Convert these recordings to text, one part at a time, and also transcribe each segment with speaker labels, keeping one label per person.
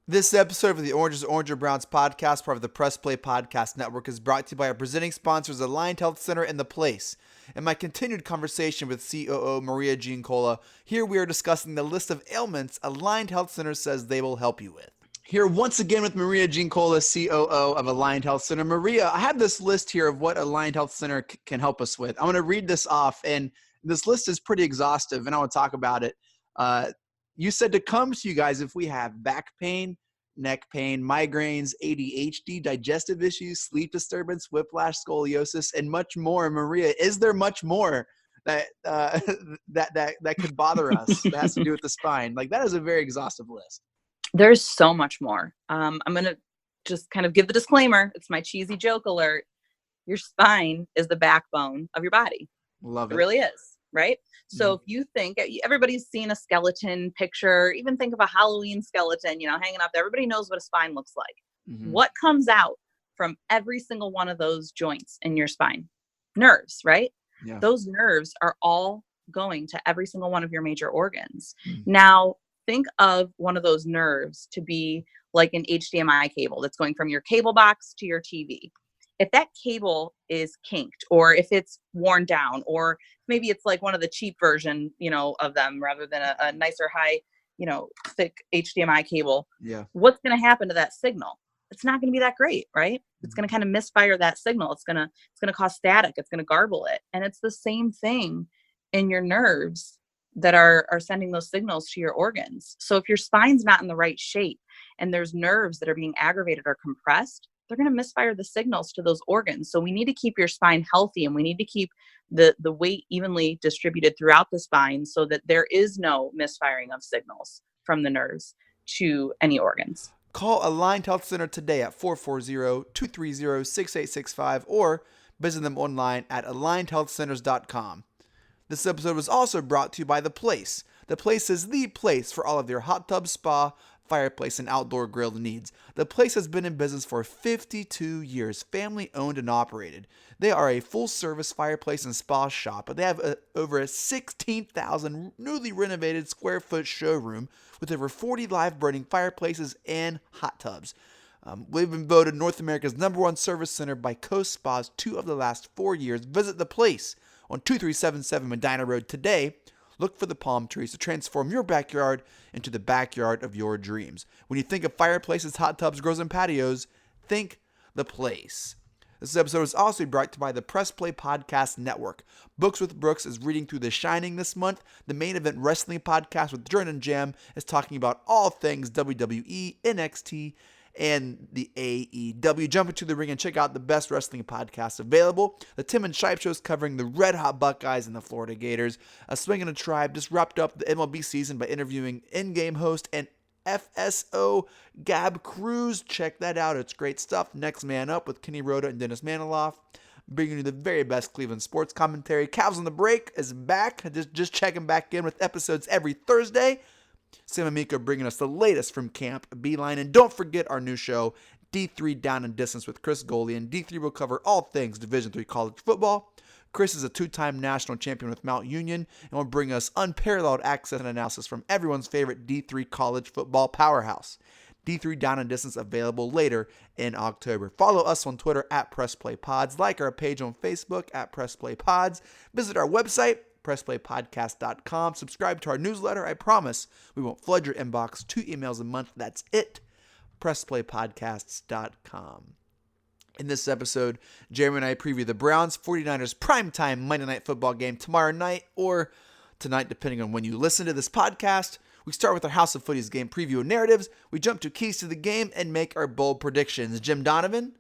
Speaker 1: This episode of the Orange is Orange or Browns podcast, part of the Press Play Podcast Network, is brought to you by our presenting sponsors, Aligned Health Center and The Place. In my continued conversation with COO Maria Giancola, here we are discussing the list of ailments Aligned Health Center says they will help you with. Here once again with Maria Giancola, COO of Aligned Health Center. Maria, I have this list here of what Aligned Health Center can help us with. I'm going to read this off, and this list is pretty exhaustive, and I want to talk about it. You said to come to you guys if we have back pain, neck pain, migraines, ADHD, digestive issues, sleep disturbance, whiplash, scoliosis, and much more. Maria, is there much more that that could bother us that has to do with the spine? Like, that is a very exhaustive list.
Speaker 2: There's so much more. I'm going to just kind of give the disclaimer. It's my cheesy joke alert. Your spine is the backbone of your body.
Speaker 1: Love it.
Speaker 2: It really is. Right? So if you think, everybody's seen a skeleton picture, even think of a Halloween skeleton, hanging up there. Everybody knows what a spine looks like. Mm-hmm. What comes out from every single one of those joints in your spine? Nerves, right? Yeah. Those nerves are all going to every single one of your major organs. Mm-hmm. Now, think of one of those nerves to be like an HDMI cable that's going from your cable box to your TV. If that cable is kinked, or if it's worn down, or maybe it's like one of the cheap version, of them rather than a nicer, high, thick HDMI cable, what's going to happen to that signal? It's not going to be that great, right? It's going to kind of misfire that signal. It's going to cause static. It's going to garble it. And it's the same thing in your nerves that are sending those signals to your organs. So if your spine's not in the right shape and there's nerves that are being aggravated or compressed, they're going to misfire the signals to those organs. So we need to keep your spine healthy, and we need to keep the weight evenly distributed throughout the spine so that there is no misfiring of signals from the nerves to any organs.
Speaker 1: Call Aligned Health Center today at 440-230-6865 or visit them online at alignedhealthcenters.com. This episode was also brought to you by The Place. The Place is the place for all of your hot tub, spa, fireplace, and outdoor grill needs. The Place has been in business for 52 years, family owned and operated. They are a full-service fireplace and spa shop, but they have over a 16,000 newly renovated square foot showroom with over 40 live burning fireplaces and hot tubs. We've been voted North America's #1 service center by Coast Spas 2 of the last 4 years. Visit The Place on 2377 Medina Road today. Look for the palm trees to transform your backyard into the backyard of your dreams. When you think of fireplaces, hot tubs, grills, and patios, think The Place. This episode is also brought to you by the Press Play Podcast Network. Books with Brooks is reading through The Shining this month. The Main Event Wrestling Podcast with Jordan and Jam is talking about all things WWE, NXT, and the AEW. Jump into the ring and check out the best wrestling podcasts available. The Tim and Shipe Show is covering the Red Hot Buckeyes and the Florida Gators. A Swing and a Tribe just wrapped up the MLB season by interviewing in-game host and FSO Gab Cruz. Check that out. It's great stuff. Next Man Up with Kenny Rhoda and Dennis Maniloff, bringing you the very best Cleveland sports commentary. Cavs on the Break is back. Just checking back in with episodes every Thursday. Sam Amico bringing us the latest from Camp Beeline. And don't forget our new show, D3 Down and Distance with Chris Golian. D3 will cover all things Division III college football. Chris is a 2-time national champion with Mount Union and will bring us unparalleled access and analysis from everyone's favorite D3 college football powerhouse. D3 Down and Distance available later in October. Follow us on Twitter at PressPlayPods. Like our page on Facebook at PressPlayPods. Visit our website, PressPlayPodcast.com. Subscribe to our newsletter. I promise we won't flood your inbox. 2 emails a month. That's it. PressPlayPodcasts.com. In this episode, Jeremy and I preview the Browns 49ers primetime Monday Night Football game tomorrow night or tonight, depending on when you listen to this podcast. We start with our House of Footies game preview and narratives. We jump to keys to the game and make our bold predictions. Jim Donovan,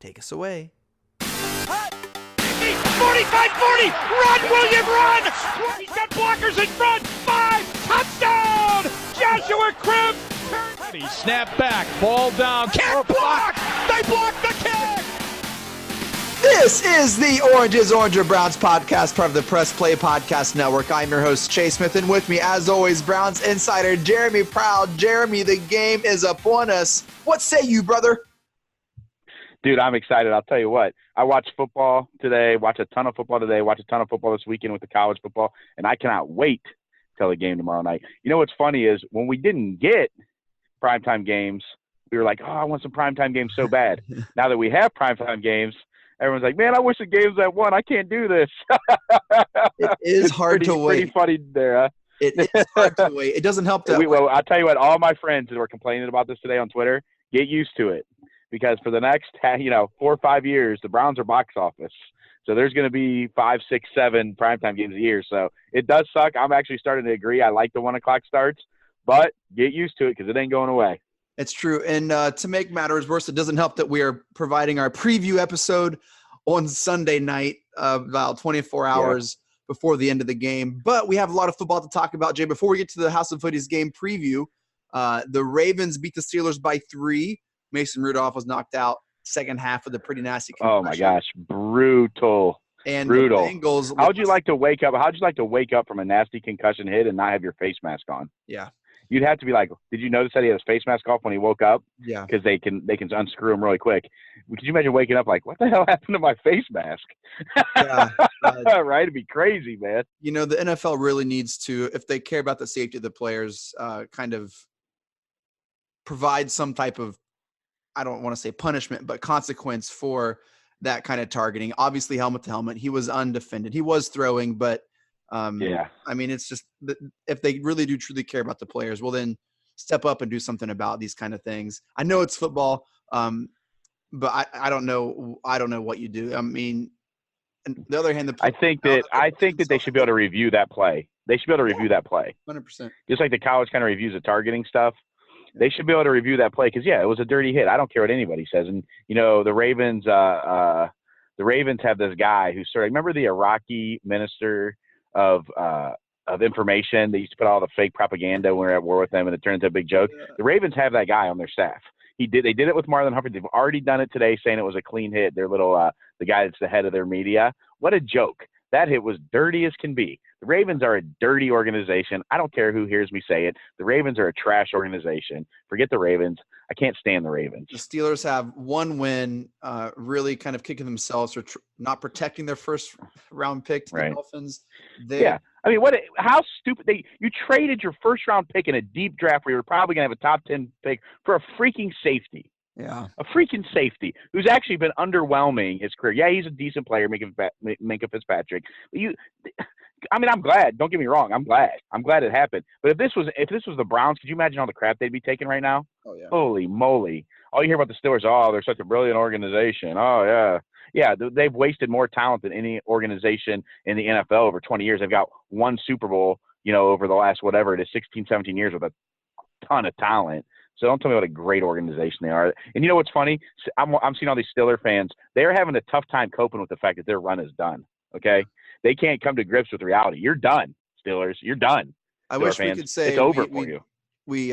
Speaker 1: take us away.
Speaker 3: 45-40, run, William, run! He's got blockers in front, 5, touchdown! Joshua Cribbs! Snap back, ball down, can't block! They block the kick!
Speaker 1: This is the Orange is Orange or Browns podcast, part of the Press Play Podcast Network. I'm your host, Chase Smith, and with me, as always, Browns insider Jeremy Proud. Jeremy, the game is upon us. What say you, brother?
Speaker 4: Dude, I'm excited. I'll tell you what. I watched football today, watched a ton of football today, watched a ton of football this weekend with the college football, and I cannot wait till the game tomorrow night. You know what's funny is when we didn't get primetime games. We were like, oh, I want some primetime games so bad. Now that we have primetime games, everyone's like, man, I wish the games that won. I can't do this.
Speaker 1: It is hard to wait.
Speaker 4: Pretty funny there, huh?
Speaker 1: It is hard to wait. It doesn't help that.
Speaker 4: Well, I'll tell you what, all my friends that were complaining about this today on Twitter, get used to it. Because for the next, 4 or 5 years, the Browns are box office. So there's going to be 5, 6, 7 primetime games a year. So it does suck. I'm actually starting to agree. I like the 1 o'clock starts, but get used to it because it ain't going away.
Speaker 1: It's true. And to make matters worse, it doesn't help that we are providing our preview episode on Sunday night, about 24 hours before the end of the game. But we have a lot of football to talk about, Jay. Before we get to the House of Hoodies game preview, the Ravens beat the Steelers by 3. Mason Rudolph was knocked out second half with a pretty nasty concussion.
Speaker 4: Oh my gosh, brutal.
Speaker 1: And
Speaker 4: brutal.
Speaker 1: The Bengals.
Speaker 4: How'd you like to wake up from a nasty concussion hit and not have your face mask on?
Speaker 1: Yeah.
Speaker 4: You'd have to be like, did you notice that he had his face mask off when he woke up?
Speaker 1: Yeah.
Speaker 4: Because they can unscrew him really quick. Could you imagine waking up like, what the hell happened to my face mask?
Speaker 1: Yeah.
Speaker 4: Right? It'd be crazy, man.
Speaker 1: The NFL really needs to, if they care about the safety of the players, kind of provide some type of, I don't want to say punishment, but consequence for that kind of targeting. Obviously, helmet to helmet. He was undefended. He was throwing, but I mean, it's just if they really do truly care about the players, well, then step up and do something about these kind of things. I know it's football, but I don't know. I don't know what you do. I mean, on the other hand,
Speaker 4: I think that they should be able to review that play. They should be able to review that play.
Speaker 1: 100%.
Speaker 4: Just like the college kind of reviews the targeting stuff. They should be able to review that play because, it was a dirty hit. I don't care what anybody says. And, the Ravens have this guy who remember the Iraqi minister of information? They used to put all the fake propaganda when we were at war with them, and it turned into a big joke.
Speaker 1: Yeah.
Speaker 4: The Ravens have that guy on their staff. They did it with Marlon Humphrey. They've already done it today, saying it was a clean hit. Their little the guy that's the head of their media. What a joke. That hit was dirty as can be. The Ravens are a dirty organization. I don't care who hears me say it. The Ravens are a trash organization. Forget the Ravens. I can't stand the Ravens.
Speaker 1: The Steelers have one win, really kind of kicking themselves for not protecting their first round pick to the Dolphins.
Speaker 4: I mean, how stupid you traded your first round pick in a deep draft where you were probably going to have a top 10 pick for a freaking safety.
Speaker 1: Yeah.
Speaker 4: A freaking safety who's actually been underwhelming his career. Yeah, he's a decent player, Minkah Fitzpatrick. I'm glad. Don't get me wrong. I'm glad it happened. But if this was the Browns, could you imagine all the crap they'd be taking right now?
Speaker 1: Oh yeah.
Speaker 4: Holy moly! All you hear about the Steelers, they're such a brilliant organization. Oh yeah. Yeah, they've wasted more talent than any organization in the NFL over 20 years. They've got one Super Bowl, over the last 16, 17 years with a ton of talent. So don't tell me what a great organization they are. And you know what's funny? I'm seeing all these Steeler fans. They're having a tough time coping with the fact that their run is done. Okay? They can't come to grips with reality. You're done, Steelers. You're done.
Speaker 1: I wish we could say
Speaker 4: it's over for you.
Speaker 1: We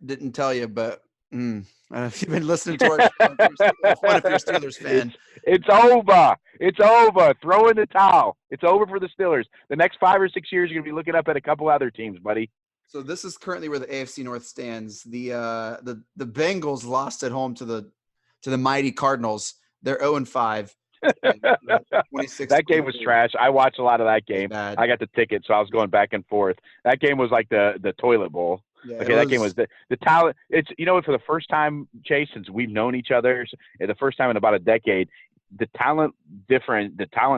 Speaker 1: didn't tell you, but I don't know if you've been listening to our show, if you're a Steelers fan.
Speaker 4: It's over. It's over. Throw in the towel. It's over for the Steelers. The next 5 or 6 years, you're going to be looking up at a couple other teams, buddy.
Speaker 1: So this is currently where the AFC North stands. The Bengals lost at home to the mighty Cardinals. They're 0-5.
Speaker 4: That game was trash. I watched a lot of that game. I got the ticket, so I was going back and forth. That game was like the toilet bowl.
Speaker 1: Yeah,
Speaker 4: that game was the talent. It's for the first time, Chase, since we've known each other, the first time in about a decade, the talent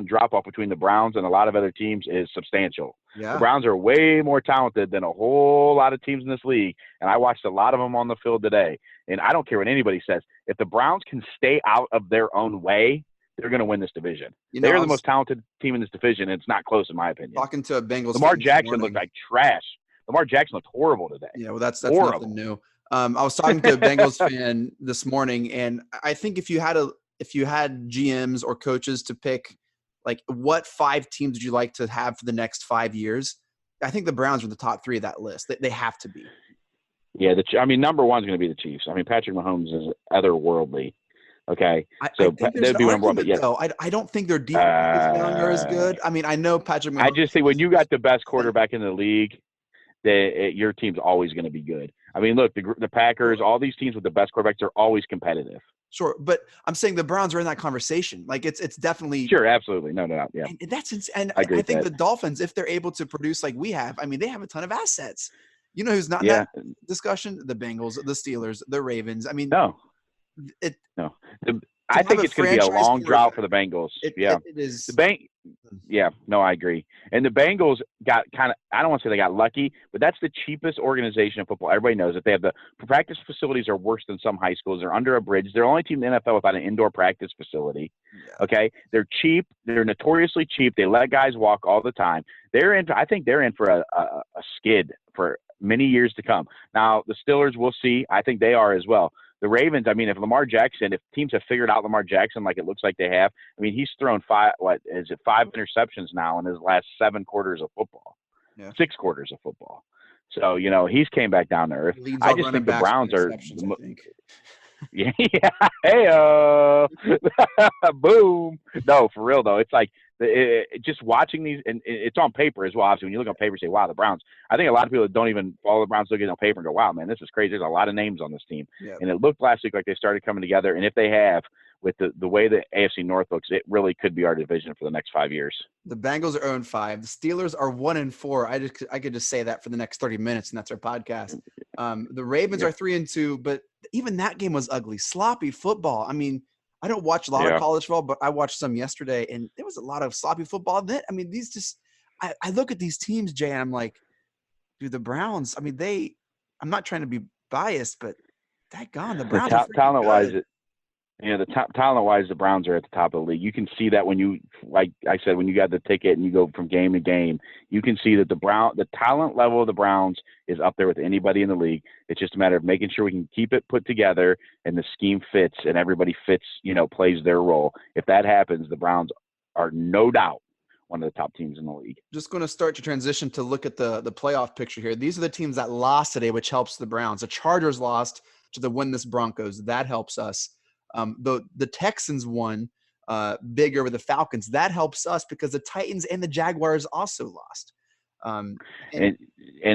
Speaker 4: drop off between the Browns and a lot of other teams is substantial.
Speaker 1: Yeah.
Speaker 4: The Browns are way more talented than a whole lot of teams in this league, and I watched a lot of them on the field today. And I don't care what anybody says. If the Browns can stay out of their own way, they're going to win this division. They're the most talented team in this division, and it's not close in my opinion.
Speaker 1: Talking to a Bengals
Speaker 4: Lamar Jackson looked like trash. Lamar Jackson looked horrible today.
Speaker 1: Yeah, well, that's nothing new. I was talking to a Bengals fan this morning, and I think if you had GMs or coaches to pick, like, what 5 teams would you like to have for the next 5 years? I think the Browns are in the top 3 of that list. They have to be.
Speaker 4: Yeah, number 1 is going to be the Chiefs. I mean, Patrick Mahomes is otherworldly. Okay, so that'd be number 1. But yeah,
Speaker 1: I don't think their defense are as good. I mean, I know Patrick Mahomes.
Speaker 4: I just think when you got the best quarterback in the league, your team's always going to be good. I mean, look, the Packers, all these teams with the best quarterbacks are always competitive.
Speaker 1: Sure, but I'm saying the Browns are in that conversation. Like, it's definitely
Speaker 4: sure, absolutely, no, yeah.
Speaker 1: And that's and I think the Dolphins, if they're able to produce like we have, I mean, they have a ton of assets. You know who's not in
Speaker 4: Yeah.
Speaker 1: that discussion? The Bengals, the Steelers, the Ravens. I mean,
Speaker 4: No.
Speaker 1: it
Speaker 4: No.
Speaker 1: to
Speaker 4: I think
Speaker 1: have a
Speaker 4: it's going to be a
Speaker 1: franchise
Speaker 4: long drought
Speaker 1: quarterback,
Speaker 4: for the Bengals.
Speaker 1: it
Speaker 4: Yeah.
Speaker 1: it is.
Speaker 4: The Yeah, no, I agree. And the Bengals got kind of, I don't want to say they got lucky, but that's the cheapest organization in football. Everybody knows that they have the practice facilities are worse than some high schools. They're under a bridge. They're the only team in the NFL without an indoor practice facility.
Speaker 1: Yeah.
Speaker 4: Okay. They're cheap. They're notoriously cheap. They let guys walk all the time. I think they're in for a skid for many years to come. Now, the Steelers, we'll see. I think they are as well. The Ravens, I mean, if teams have figured out Lamar Jackson like it looks like they have, I mean, he's thrown 5 interceptions now in his last 7 quarters of football, 6 quarters of football. So, he's came back down to earth. I just think the Browns are
Speaker 1: I think.
Speaker 4: Yeah. Hey, boom. No, for real though. It's like just watching these, and it's on paper as well. Obviously, when you look on paper, you say, "Wow, the Browns." I think a lot of people that don't even follow the Browns look at it on paper and go, "Wow, man, this is crazy." There's a lot of names on this team, and it looked last week like they started coming together. And if they have, with the way the AFC North looks, it really could be our division for the next 5 years.
Speaker 1: The Bengals are 0-5. The Steelers are 1-4. I could just say that for the next 30 minutes, and that's our podcast. The Ravens are 3-2, but even that game was ugly, sloppy football. I mean, I don't watch a lot of college football, but I watched some yesterday, and there was a lot of sloppy football. I mean, I look at these teams, Jay, and I'm like, dude, the Browns. I mean, I'm not trying to be biased, but daggone, the Browns are
Speaker 4: talent-wise. Talent-wise, the Browns are at the top of the league. You can see that when you, like I said, when you got the ticket and you go from game to game, you can see that the talent level of the Browns is up there with anybody in the league. It's just a matter of making sure we can keep it put together and the scheme fits and everybody fits, plays their role. If that happens, the Browns are no doubt one of the top teams in the league.
Speaker 1: Just going to start to transition to look at the playoff picture here. These are the teams that lost today, which helps the Browns. The Chargers lost to the winless Broncos. That helps us. The Texans won big over the Falcons. That helps us because the Titans and the Jaguars also lost.
Speaker 4: And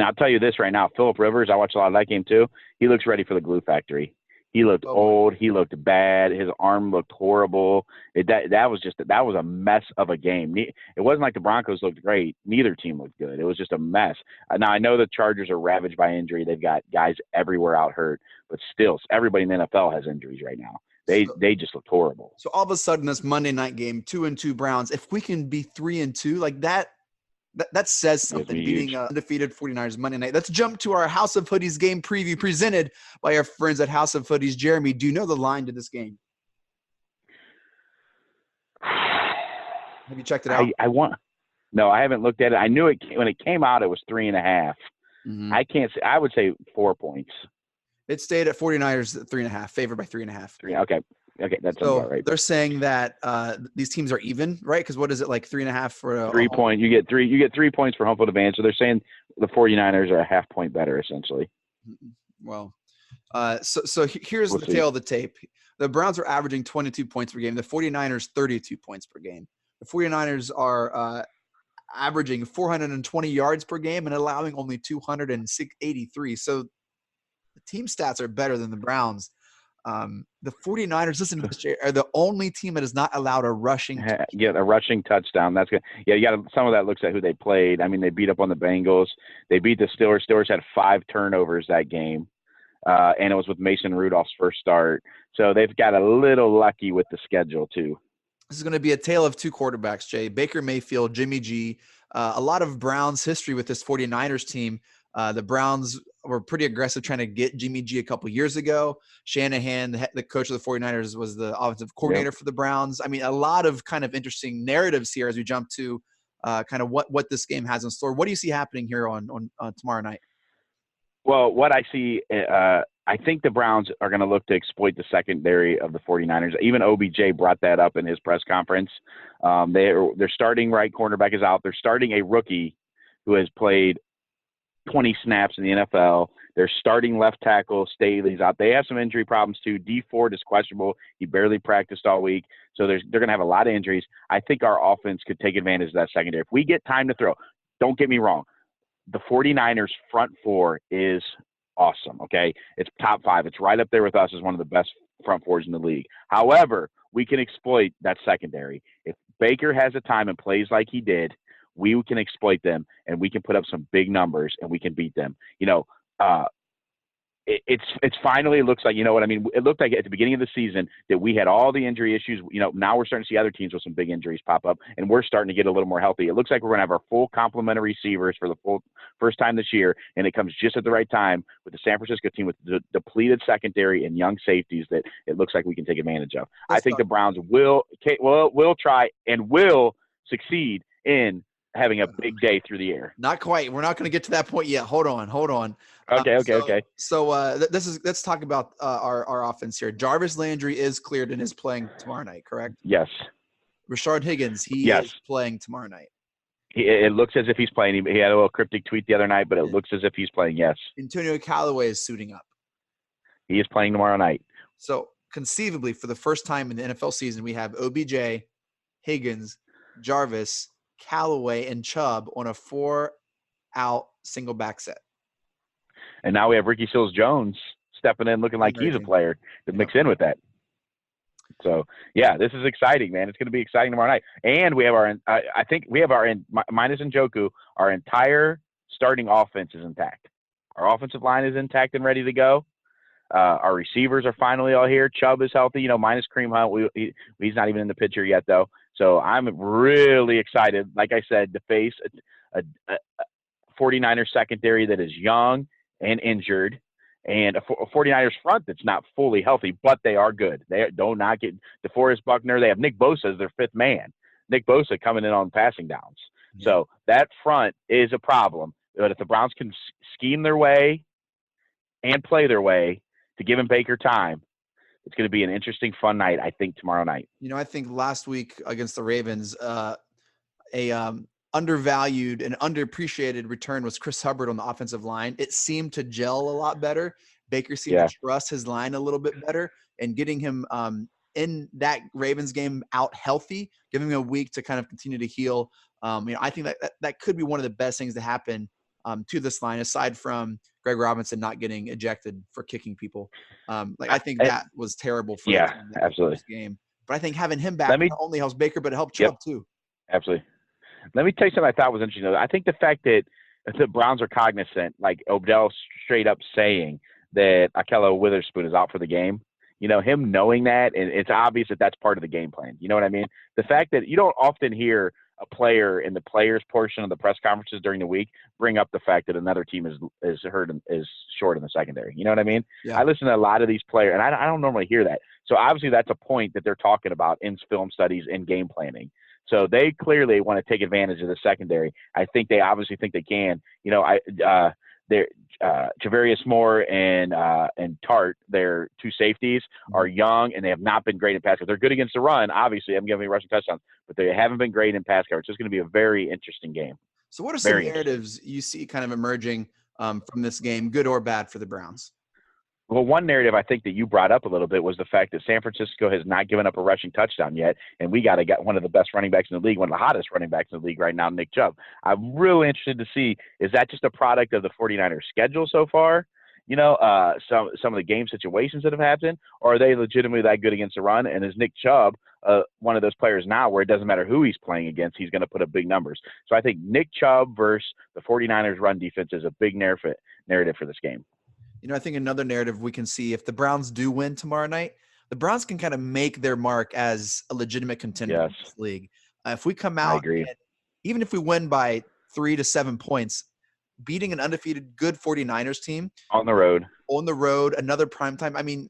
Speaker 4: I'll tell you this right now, Phillip Rivers, I watched a lot of that game too. He looks ready for the glue factory. He looked old. He looked bad. His arm looked horrible. That was a mess of a game. It wasn't like the Broncos looked great. Neither team looked good. It was just a mess. Now, I know the Chargers are ravaged by injury. They've got guys everywhere out hurt, but still, everybody in the NFL has injuries right now. They just looked horrible.
Speaker 1: So all of a sudden, this Monday night game, 2-2 Browns, if we can be 3-2, like that says something, beating undefeated 49ers Monday night. Let's jump to our House of Hoodies game preview presented by our friends at House of Hoodies. Jeremy, do you know the line to this game? Have you checked it out?
Speaker 4: No, I haven't looked at it. I knew it when it came out, it was 3.5. Mm-hmm. I can't say. I would say 4 points.
Speaker 1: It stayed at 49ers at 3.5, favored by 3.5.
Speaker 4: Okay, that's
Speaker 1: so
Speaker 4: right.
Speaker 1: They're saying that these teams are even, right? Because what is it, like 3.5 for a
Speaker 4: 3 point? You get 3 points for home field advantage. So they're saying the 49ers are a half point better, essentially.
Speaker 1: Well, so here's the tale of the tape. The Browns are averaging 22 points per game. The 49ers 32 points per game. The 49ers are averaging 420 yards per game and allowing only 283. So the team stats are better than the Browns. The 49ers, listen to this, Jay, are the only team that has not allowed a rushing touchdown.
Speaker 4: Yeah, a rushing touchdown. That's good. Yeah, you got some of that looks at who they played. I mean, they beat up on the Bengals. They beat the Steelers. Steelers had 5 turnovers that game, and it was with Mason Rudolph's first start. So they've got a little lucky with the schedule too.
Speaker 1: This is going to be a tale of 2 quarterbacks, Jay. Baker Mayfield, Jimmy G. A lot of Browns history with this 49ers team. The Browns were pretty aggressive trying to get Jimmy G a couple years ago. Shanahan, the coach of the 49ers, was the offensive coordinator for the Browns. I mean, a lot of kind of interesting narratives here as we jump to kind of what this game has in store. What do you see happening here on tomorrow night?
Speaker 4: Well, what I see, I think the Browns are going to look to exploit the secondary of the 49ers. Even OBJ brought that up in his press conference. Their starting right cornerback is out. They're starting a rookie who has played 20 snaps in the NFL. Their starting left tackle, Staley's out. They have some injury problems too. D Ford is questionable. He barely practiced all week. So they're going to have a lot of injuries. I think our offense could take advantage of that secondary. If we get time to throw, don't get me wrong, the 49ers front 4 is awesome, okay? It's top 5. It's right up there with us as one of the best front 4s in the league. However, we can exploit that secondary. If Baker has a time and plays like he did, we can exploit them and we can put up some big numbers and we can beat them. It's finally, it looks like, you know what I mean? It looked like at the beginning of the season that we had all the injury issues. Now we're starting to see other teams with some big injuries pop up, and we're starting to get a little more healthy. It looks like we're going to have our full complement of receivers for the first time this year, and it comes just at the right time with the San Francisco team with the depleted secondary and young safeties that it looks like we can take advantage of. I think the Browns will try and will succeed in having a big day through the air.
Speaker 1: Not quite. We're not going to get to that point yet. Hold on.
Speaker 4: Okay.
Speaker 1: So let's talk about our offense here. Jarvis Landry is cleared and is playing tomorrow night, correct?
Speaker 4: Yes.
Speaker 1: Rashard Higgins, he is playing tomorrow night.
Speaker 4: It looks as if he's playing. He had a little cryptic tweet the other night, but it looks as if he's playing, yes.
Speaker 1: Antonio Callaway is suiting up.
Speaker 4: He is playing tomorrow night.
Speaker 1: So conceivably, for the first time in the NFL season, we have OBJ, Higgins, Jarvis, Callaway, and Chubb on a 4-out single back set.
Speaker 4: And now we have Ricky Seals-Jones stepping in looking like he's a player to mix in with that. So, yeah, this is exciting, man. It's going to be exciting tomorrow night. And we have minus Njoku, our entire starting offense is intact. Our offensive line is intact and ready to go. Our receivers are finally all here. Chubb is healthy, minus Kareem Hunt. He's not even in the picture yet, though. So I'm really excited, like I said, to face a 49ers secondary that is young and injured, and a 49ers front that's not fully healthy, but they are good. They do not get DeForest Buckner. They have Nick Bosa as their fifth man. Nick Bosa coming in on passing downs. Yeah. So that front is a problem. But if the Browns can scheme their way and play their way to giving Baker time, it's going to be an interesting, fun night, I think, tomorrow night.
Speaker 1: I think last week against the Ravens, undervalued and underappreciated return was Chris Hubbard on the offensive line. It seemed to gel a lot better. Baker seemed to trust his line a little bit better, and getting him in that Ravens game out healthy, giving him a week to kind of continue to heal. I think that could be one of the best things to happen to this line, aside from Greg Robinson not getting ejected for kicking people. I think that was terrible for
Speaker 4: absolutely.
Speaker 1: This game. But I think having him back not only helps Baker, but it helps Chubb too.
Speaker 4: Absolutely. Let me tell you something I thought was interesting, though. I think the fact that the Browns are cognizant, like Odell straight up saying that Ahkello Witherspoon is out for the game, him knowing that, and it's obvious that that's part of the game plan. You know what I mean? The fact that you don't often hear a player in the players portion of the press conferences during the week bring up the fact that another team is short in the secondary. You know what I mean? Yeah. I listen to a lot of these players, and I don't normally hear that. So obviously that's a point that they're talking about in film studies and game planning. So they clearly want to take advantage of the secondary. I think they obviously think they can. Javarius Moore and Tart, their two safeties, are young and they have not been great in pass coverage. They're good against the run, obviously. I'm giving rushing touchdowns, but they haven't been great in pass coverage. So it's going to be a very interesting game.
Speaker 1: So what are some narratives you see kind of emerging from this game, good or bad, for the Browns?
Speaker 4: Well, one narrative I think that you brought up a little bit was the fact that San Francisco has not given up a rushing touchdown yet, and we got one of the best running backs in the league, one of the hottest running backs in the league right now, Nick Chubb. I'm really interested to see, is that just a product of the 49ers schedule so far? Some of the game situations that have happened, or are they legitimately that good against the run? And is Nick Chubb one of those players now where it doesn't matter who he's playing against, he's going to put up big numbers? So I think Nick Chubb versus the 49ers run defense is a big narrative for this game.
Speaker 1: I think another narrative we can see, if the Browns do win tomorrow night, the Browns can kind of make their mark as a legitimate contender in this league. If we come out, even if we win by 3 to 7 points, beating an undefeated good 49ers team
Speaker 4: on the road, another primetime. I mean,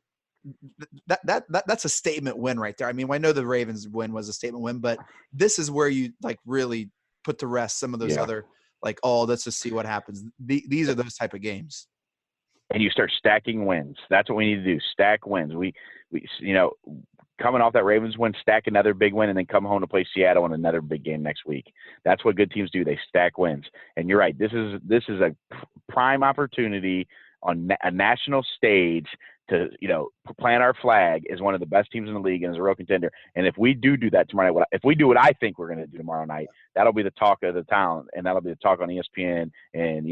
Speaker 1: that's a statement win right there. I mean, I know the Ravens win was a statement win, but this is where you really put to rest some of those other let's just see what happens. These are those type of games.
Speaker 4: And you start stacking wins. That's what we need to do. Stack wins. We coming off that Ravens win, stack another big win, and then come home to play Seattle in another big game next week. That's what good teams do. They stack wins. And you're right. This is a prime opportunity on a national stage to plant our flag as one of the best teams in the league and as a real contender. And if we do that tomorrow night, if we do what I think we're going to do tomorrow night, that'll be the talk of the town, and that'll be the talk on ESPN and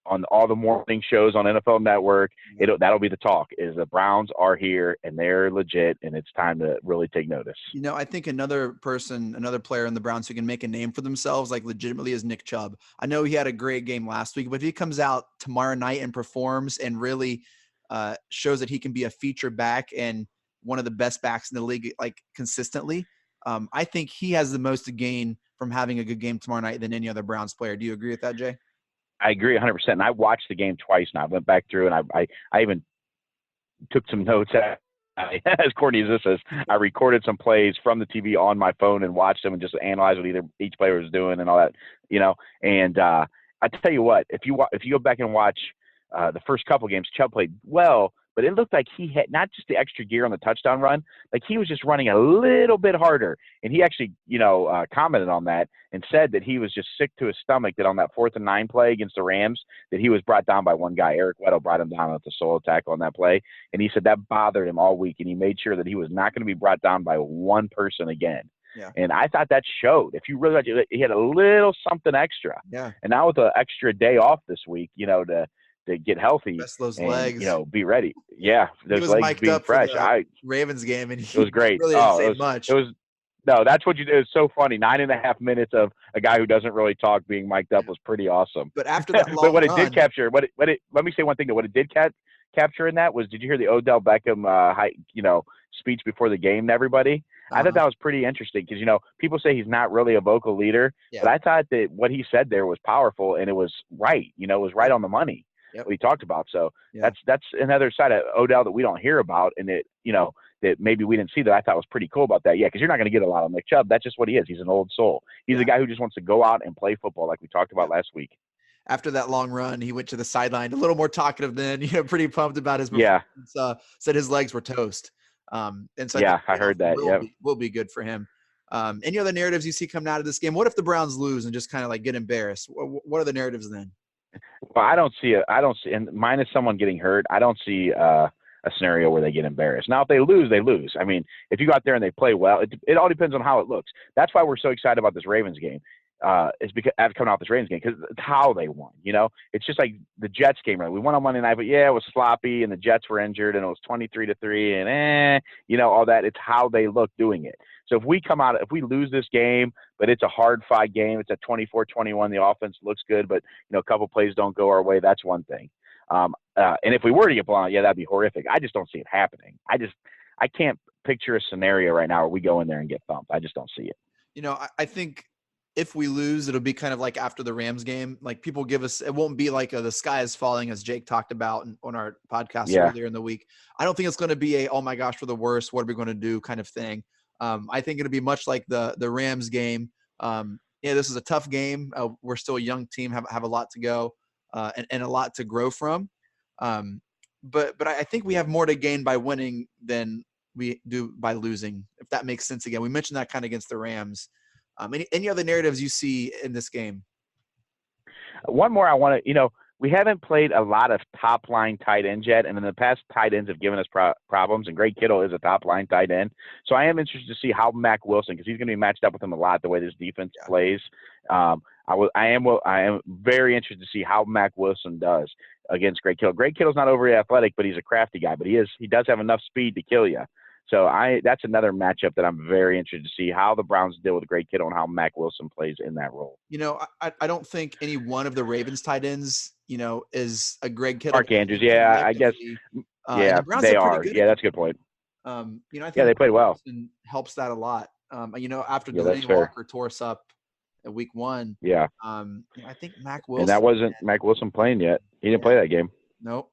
Speaker 4: on all the morning shows on NFL Network. That'll be the talk, is the Browns are here and they're legit, and it's time to really take notice.
Speaker 1: I think another player in the Browns who can make a name for themselves, like legitimately, is Nick Chubb. I know he had a great game last week, but if he comes out tomorrow night and performs and really shows that he can be a feature back and one of the best backs in the league, like consistently, I think he has the most to gain from having a good game tomorrow night than any other Browns player. Do you agree with that, Jay?
Speaker 4: I agree 100%. And I watched the game twice now. I went back through and I even took some notes. As corny as this is, I recorded some plays from the TV on my phone and watched them and just analyzed what each player was doing and all that, And I tell you what, if you go back and watch the first couple games, Chubb played well, but it looked like he had not just the extra gear on the touchdown run, like he was just running a little bit harder. And he actually, commented on that and said that he was just sick to his stomach that on that 4th and 9 play against the Rams, that he was brought down by one guy. Eric Weddle brought him down at the solo tackle on that play. And he said that bothered him all week. And he made sure that he was not going to be brought down by one person again.
Speaker 1: Yeah.
Speaker 4: And I thought that showed. If you really, he had a little something extra.
Speaker 1: Yeah.
Speaker 4: And now with the extra day off this week, to get healthy,
Speaker 1: rest those
Speaker 4: and,
Speaker 1: legs,
Speaker 4: be ready. Yeah, those legs being fresh.
Speaker 1: Ravens game, and
Speaker 4: it was great.
Speaker 1: Really didn't say much.
Speaker 4: No, that's what you did. It was so funny. 9.5 minutes of a guy who doesn't really talk being mic'd up was pretty awesome.
Speaker 1: But after that long
Speaker 4: but what
Speaker 1: run,
Speaker 4: it did capture, let me say one thing that what it did capture in that was, did you hear the Odell Beckham, speech before the game to everybody? I thought that was pretty interesting because, people say he's not really a vocal leader, but I thought that what he said there was powerful and it was right. It was right on the money. What he talked about. So that's another side of Odell that we don't hear about, and that maybe we didn't see that I thought was pretty cool about that. Yeah, because you're not going to get a lot of Nick Chubb. That's just what he is. He's an old soul. He's a guy who just wants to go out and play football, like we talked about last week.
Speaker 1: After that long run, he went to the sideline, a little more talkative then, pretty pumped about his performance. Said his legs were toast. And so
Speaker 4: I heard that.
Speaker 1: Will be good for him. Any other narratives you see coming out of this game? What if the Browns lose and just kind of like get embarrassed? What are the narratives then?
Speaker 4: Well, I don't see, and minus someone getting hurt, I don't see a scenario where they get embarrassed. Now, if they lose, they lose. I mean, if you go out there and they play well, it all depends on how it looks. That's why we're so excited about this Ravens game. Is because after coming out this Ravens game, because it's how they won. It's just like the Jets game. Right? We won on Monday night, but it was sloppy, and the Jets were injured, and it was 23-3, and all that. It's how they look doing it. So if we lose this game, but it's a hard-fought game, it's a 24-21, the offense looks good, but a couple plays don't go our way, that's one thing. And if we were to get blown out, that'd be horrific. I just don't see it happening. I can't picture a scenario right now where we go in there and get thumped. I just don't see it.
Speaker 1: I think if we lose, it'll be kind of like after the Rams game. Like people give us, it won't be like the sky is falling, as Jake talked about on our podcast earlier in the week. I don't think it's going to be oh my gosh, for the worst, what are we going to do kind of thing. I think it'll be much like the Rams game. This is a tough game. We're still a young team, have a lot to go and a lot to grow from. But I think we have more to gain by winning than we do by losing, if that makes sense. Again, we mentioned that kind of against the Rams. Any other narratives you see in this game?
Speaker 4: One more I want to, we haven't played a lot of top-line tight ends yet, and in the past, tight ends have given us problems, and Greg Kittle is a top-line tight end. So I am interested to see how Mac Wilson, because he's going to be matched up with him a lot, the way this defense plays. I am very interested to see how Mac Wilson does against Greg Kittle. Greg Kittle's not overly athletic, but he's a crafty guy, but he does have enough speed to kill you. So that's another matchup that I'm very interested to see how the Browns deal with Greg Kittle and how Mac Wilson plays in that role.
Speaker 1: I don't think any one of the Ravens tight ends, is a Greg Kittle.
Speaker 4: Mark Andrews, I guess. The they are. Yeah, that's a good point.
Speaker 1: I think
Speaker 4: they played well.
Speaker 1: Helps that a lot. After Delaney Walker tore us up at week 1.
Speaker 4: Yeah.
Speaker 1: I think Mac Wilson.
Speaker 4: And that wasn't Mac Wilson playing yet. He didn't play that game.
Speaker 1: Nope.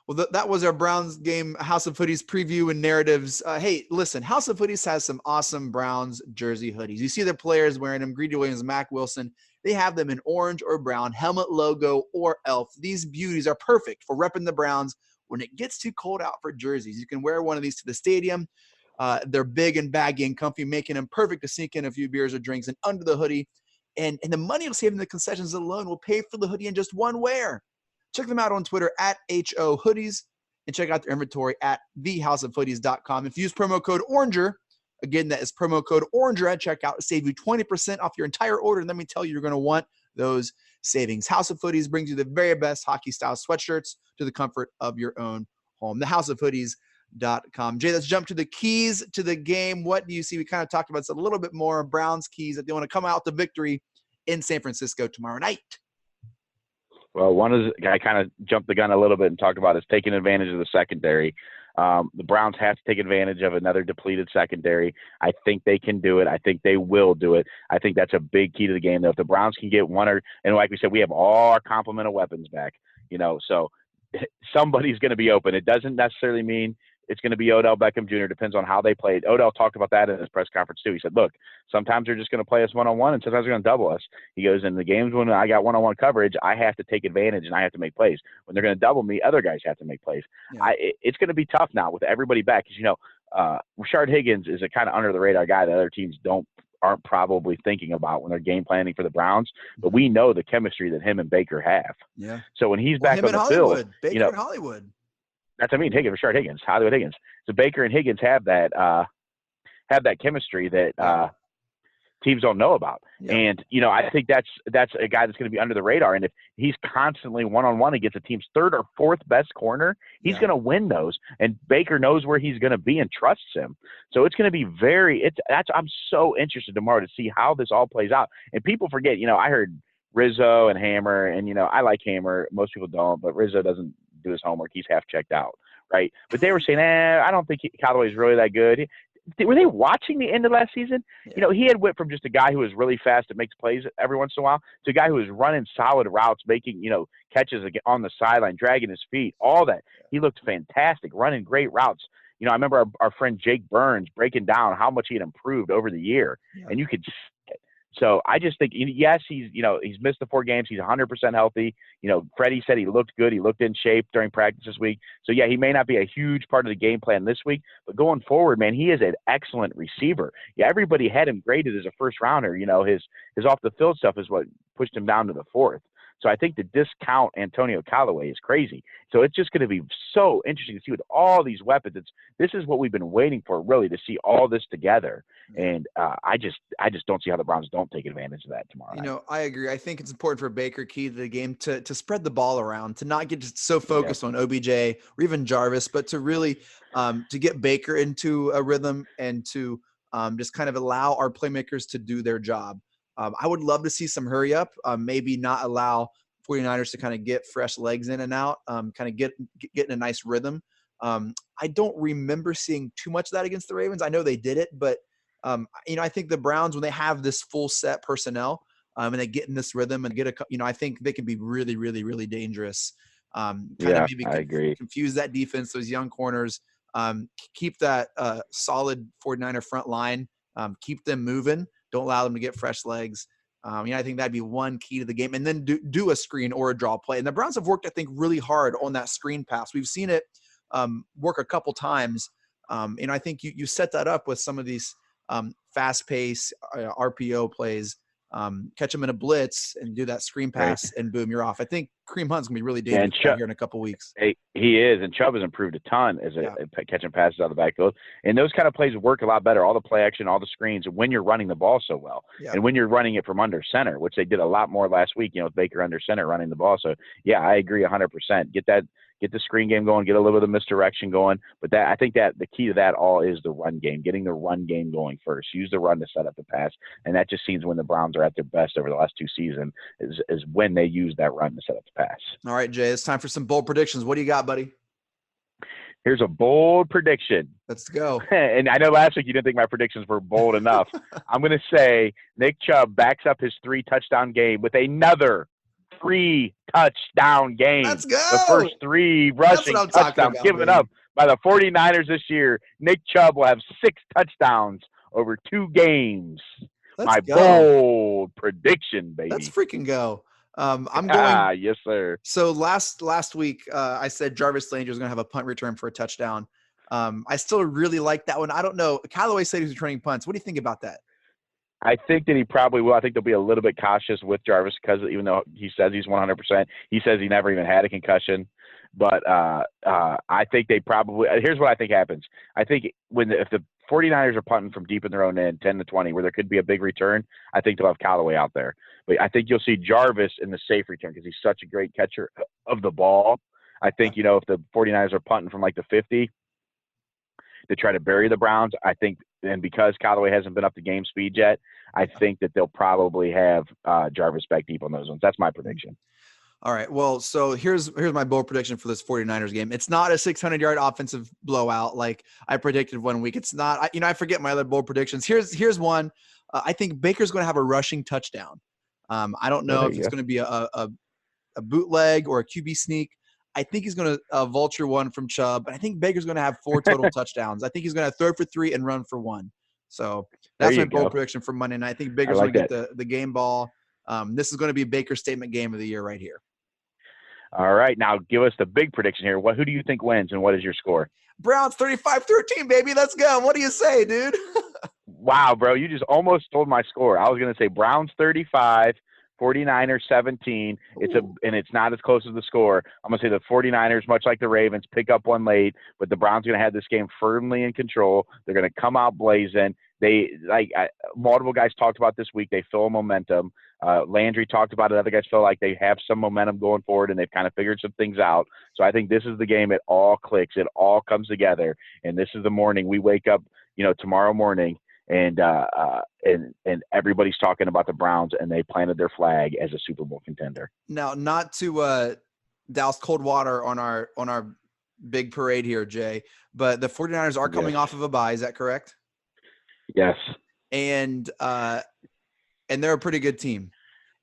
Speaker 1: Well, that was our Browns game House of Hoodies preview and narratives. Hey, listen, House of Hoodies has some awesome Browns jersey hoodies. You see the players wearing them, Greedy Williams, Mac Wilson. They have them in orange or brown, helmet logo or elf. These beauties are perfect for repping the Browns when it gets too cold out for jerseys. You can wear one of these to the stadium. They're big and baggy and comfy, making them perfect to sneak in a few beers or drinks and under the hoodie. And the money you'll save in the concessions alone will pay for the hoodie in just one wear. Check them out on Twitter at HO Hoodies and check out their inventory at thehouseofhoodies.com. If you use promo code ORANGER, again, that is promo code ORANGER at checkout, save you 20% off your entire order. And let me tell you, you're going to want those savings. House of Hoodies brings you the very best hockey-style sweatshirts to the comfort of your own home. thehouseofhoodies.com. Jay, let's jump to the keys to the game. What do you see? We kind of talked about this a little bit more. Browns keys that they want to come out to victory in San Francisco tomorrow night.
Speaker 4: Well, one is I kind of jumped the gun a little bit and talked about is taking advantage of the secondary. The Browns have to take advantage of another depleted secondary. I think they can do it. I think they will do it. I think that's a big key to the game, though. If the Browns can get and like we said, we have all our complement of weapons back, so somebody's going to be open. It doesn't necessarily mean it's going to be Odell Beckham Jr. Depends on how they played. Odell talked about that in his press conference too. He said, look, sometimes they're just going to play us one-on-one and sometimes they're going to double us. He goes, in the games when I got one-on-one coverage, I have to take advantage and I have to make plays. When they're going to double me, other guys have to make plays. Yeah. It's going to be tough now with everybody back because, Rashard Higgins is a kind of under-the-radar guy that other teams aren't probably thinking about when they're game planning for the Browns, but we know the chemistry that him and Baker have.
Speaker 1: Yeah.
Speaker 4: So when he's back on the field,
Speaker 1: Baker and Hollywood.
Speaker 4: That's Rashard Higgins, Hollywood Higgins. So Baker and Higgins have that chemistry that teams don't know about. Yeah. And I think that's a guy that's going to be under the radar. And if he's constantly one-on-one against a team's third or fourth best corner, he's going to win those. And Baker knows where he's going to be and trusts him. So it's going to be I'm so interested tomorrow to see how this all plays out. And people forget, I heard Rizzo and Hammer, and I like Hammer. Most people don't, but Rizzo doesn't do his homework. He's half checked out, right? But they were saying, I don't think Callaway's really that good. Were they watching the end of last season? Yeah. He had went from just a guy who was really fast and makes plays every once in a while to a guy who was running solid routes, making, catches on the sideline, dragging his feet, all that. He looked fantastic, running great routes. I remember our friend Jake Burns breaking down how much he had improved over the year, and you could see it. So I just think, yes, he's missed the 4 games. He's 100% healthy. Freddie said he looked good. He looked in shape during practice this week. So, yeah, he may not be a huge part of the game plan this week, but going forward, man, he is an excellent receiver. Yeah, everybody had him graded as a first rounder. His off the field stuff is what pushed him down to the 4th. So I think to discount Antonio Callaway is crazy. So it's just going to be so interesting to see with all these weapons. This is what we've been waiting for, really, to see all this together. And I just don't see how the Browns don't take advantage of that tomorrow night.
Speaker 1: I agree. I think it's important for Baker, key to the game, to spread the ball around, to not get just so focused on OBJ or even Jarvis, but to really to get Baker into a rhythm and to just kind of allow our playmakers to do their job. I would love to see some hurry up, maybe not allow 49ers to kind of get fresh legs in and out, kind of get in a nice rhythm. I don't remember seeing too much of that against the Ravens. I know they did it, but I think the Browns, when they have this full set personnel and they get in this rhythm and I think they can be really, really, really dangerous. I
Speaker 4: agree.
Speaker 1: Confuse that defense, those young corners, keep that solid 49er front line, keep them moving. Don't allow them to get fresh legs. I think that'd be one key to the game. And then do a screen or a draw play. And the Browns have worked, I think, really hard on that screen pass. We've seen it work a couple times. I think you set that up with some of these fast-paced RPO plays. Catch them in a blitz and do that screen pass, and boom, you're off. I think Kareem Hunt's going to be really dangerous here in a couple weeks.
Speaker 4: He is, and Chubb has improved a ton as catching passes out of the backfield. And those kind of plays work a lot better, all the play action, all the screens, when you're running the ball so well. Yeah. And when you're running it from under center, which they did a lot more last week, with Baker under center running the ball. So, yeah, I agree 100%. Get the screen game going, get a little bit of misdirection going. But I think that the key to that all is the run game, getting the run game going first. Use the run to set up the pass. And that just seems when the Browns are at their best over the last 2 seasons is when they use that run to set up the pass.
Speaker 1: All right, Jay, it's time for some bold predictions. What do you got, buddy?
Speaker 4: Here's a bold prediction.
Speaker 1: Let's go.
Speaker 4: And I know last week you didn't think my predictions were bold enough. I'm going to say Nick Chubb backs up his 3-touchdown game with another 3-touchdown game.
Speaker 1: Let's go.
Speaker 4: The first 3 rushing touchdowns given up by the 49ers this year. Nick Chubb will have 6 touchdowns over 2 games. My bold prediction, baby.
Speaker 1: Let's freaking go. I'm going.
Speaker 4: Yes, sir.
Speaker 1: So last week, I said Jarvis Landry was going to have a punt return for a touchdown. I still really like that one. I don't know. Callaway said he was returning punts. What do you think about that?
Speaker 4: I think that he probably will. I think they'll be a little bit cautious with Jarvis because even though he says he's 100%, he says he never even had a concussion. But I think they probably – here's what I think happens. I think if the 49ers are punting from deep in their own end, 10 to 20, where there could be a big return, I think they'll have Callaway out there. But I think you'll see Jarvis in the safe return because he's such a great catcher of the ball. I think, if the 49ers are punting from like the 50 to try to bury the Browns, I think, and because Callaway hasn't been up to game speed yet, I think that they'll probably have Jarvis back deep on those ones. That's my prediction.
Speaker 1: All right. Well, so here's my bold prediction for this 49ers game. It's not a 600-yard offensive blowout like I predicted 1 week. It's not. I forget my other bold predictions. Here's one. I think Baker's going to have a rushing touchdown. I don't know if it's going to be a bootleg or a QB sneak. I think he's going to vulture one from Chubb, but I think Baker's going to have 4 total touchdowns. I think he's going to throw for 3 and run for 1. So that's my bold prediction for Monday night. I think Baker's going to get the game ball. This is going to be Baker's statement game of the year right here.
Speaker 4: All right. Now give us the big prediction here. Who do you think wins and what is your score?
Speaker 1: Browns 35-13, baby. Let's go. What do you say, dude?
Speaker 4: Wow, bro. You just almost stole my score. I was going to say Browns 35, 49ers 17. And it's not as close as the score. I'm going to say the 49ers, much like the Ravens, pick up one late, but the Browns are going to have this game firmly in control. They're going to come out blazing. Multiple guys talked about this week. They feel momentum. Landry talked about it. Other guys feel like they have some momentum going forward, and they've kind of figured some things out. So I think this is the game. It all clicks. It all comes together. And this is the morning we wake up, tomorrow morning, and everybody's talking about the Browns, and they planted their flag as a Super Bowl contender.
Speaker 1: Now, not to douse cold water on our big parade here, Jay, but the 49ers are coming off of a bye. Is that correct?
Speaker 4: Yes.
Speaker 1: And they're a pretty good team.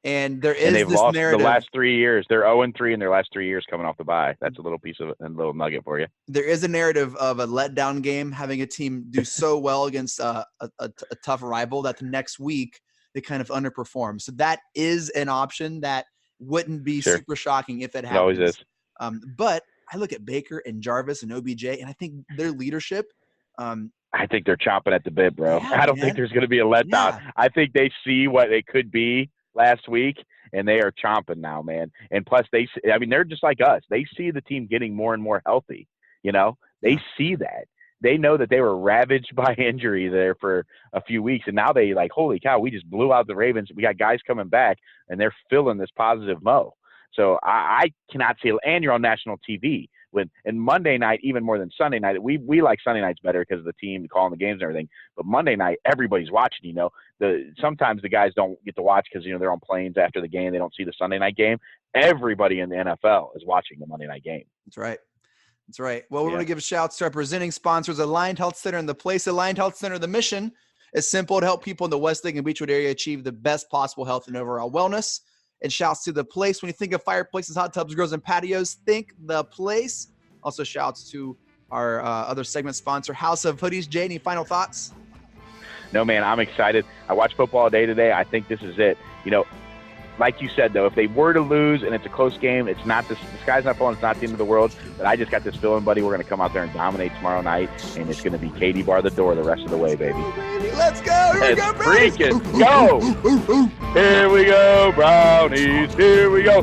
Speaker 1: And there is
Speaker 4: they've
Speaker 1: this
Speaker 4: lost
Speaker 1: narrative.
Speaker 4: The last 3 years. They're 0-3 in their last 3 years coming off the bye. That's a little piece of a little nugget for you.
Speaker 1: There is a narrative of a letdown game, having a team do so well against a tough rival that the next week they kind of underperform. So that is an option that wouldn't be super shocking if it happens. It
Speaker 4: always is.
Speaker 1: But I look at Baker and Jarvis and OBJ, and I think their leadership
Speaker 4: I think they're chomping at the bit, bro.
Speaker 1: Yeah,
Speaker 4: I don't think there's going to be a letdown.
Speaker 1: Yeah.
Speaker 4: I think they see what they could be last week, and they are chomping now, man. And plus, they're just like us. They see the team getting more and more healthy. They see that. They know that they were ravaged by injury there for a few weeks, and now they holy cow, we just blew out the Ravens. We got guys coming back, and they're feeling this positive mo. So I cannot see it. And you're on national TV. And Monday night, even more than Sunday night, we like Sunday nights better because of the team calling the games and everything. But Monday night, everybody's watching. Sometimes the guys don't get to watch because they're on planes after the game. They don't see the Sunday night game. Everybody in the NFL is watching the Monday night game.
Speaker 1: That's right. Well, we want to give a shout out to our presenting sponsors, Alliant Health Center and the Place. Alliant Health Center, the mission is simple: to help people in the Westlake and Beachwood area achieve the best possible health and overall wellness. And shouts to the Place. When you think of fireplaces, hot tubs, grills, and patios, think the Place. Also shouts to our other segment sponsor, House of Hoodies. Jay, any final thoughts?
Speaker 4: No, man, I'm excited. I watched football all day today. I think this is it. Like you said, though, if they were to lose and it's a close game, it's not the sky's not falling. It's not the end of the world. But I just got this feeling, buddy, we're going to come out there and dominate tomorrow night, and it's going to be Katie bar the door the rest of the way, baby.
Speaker 1: Let's go. Here we go, Brownies.
Speaker 4: Freaking go. Here we go, Brownies. Here we go.